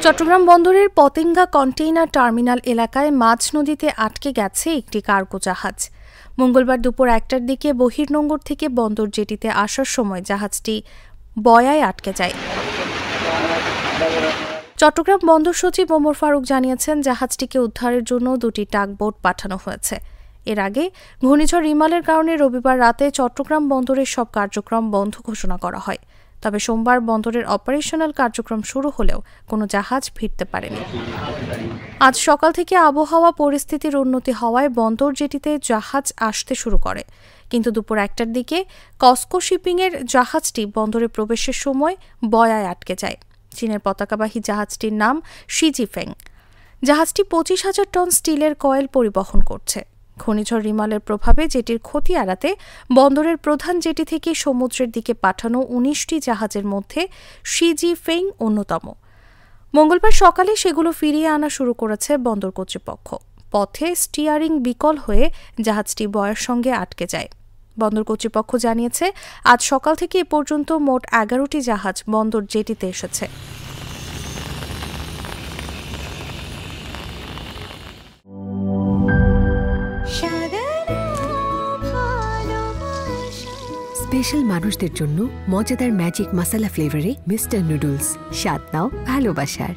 চট্টগ্রাম বন্দরের Patenga container terminal এলাকায় মাঝ নদীতে আটকে গেছে একটি কার্গো জাহাজ। মঙ্গলবার দুপুর 1টার দিকে বহির্নোঙর থেকে বন্দর জেটিতে আসার সময় জাহাজটি বয়ায় আটকে যায়। চট্টগ্রাম বন্দর সচিব ওমর ফারুক জানিয়েছেন, জাহাজটিকে উদ্ধারের জন্য 2টি টাগবোট পাঠানো হয়েছে। এর আগে ঘূর্ণিঝড় রিমালের কারণে রবিবার রাতে চট্টগ্রাম বন্দরের সব কার্যক্রম বন্ধ ঘোষণা করা হয়। তবে সোমবার বন্দরের অপারেশনাল কার্যক্রম শুরু হলেও কোনো জাহাজ ফিরতে পারেনি। আজ সকাল থেকে আবহাওয়া পরিস্থিতির উন্নতি হওয়ায় বন্দর জেটিতে জাহাজ আসতে শুরু করে, কিন্তু দুপুর 1টার দিকে কসকো শিপিংয়ের জাহাজটি বন্দরে প্রবেশের সময় বয়ায় আটকে যায়। চীনের পতাকাবাহী জাহাজটির নাম শিজিফেং। জাহাজটি 25,000 টন স্টিলের কয়েল পরিবহন করছে। ঘূর্ণিঝড় রিমালের প্রভাবে জেটির ক্ষতি এড়াতে বন্দরের প্রধান জেটি থেকে সমুদ্রের দিকে পাঠানো 19টি জাহাজের মধ্যে শিজিফেং অন্যতম। মঙ্গলবার সকালে সেগুলো ফিরিয়ে আনা শুরু করেছে বন্দর কর্তৃপক্ষ। পথে স্টিয়ারিং বিকল হয়ে জাহাজটি বয়ের সঙ্গে আটকে যায়। বন্দর কর্তৃপক্ষ জানিয়েছে, আজ সকাল থেকে এ পর্যন্ত মোট 11টি জাহাজ বন্দর জেটিতে এসেছে। স্পেশাল মানুষদের জন্য মজাদার ম্যাজিক মাসালা ফ্লেভারে মিস্টার নুডলস। স্বাদ নাও ভালোবাসার।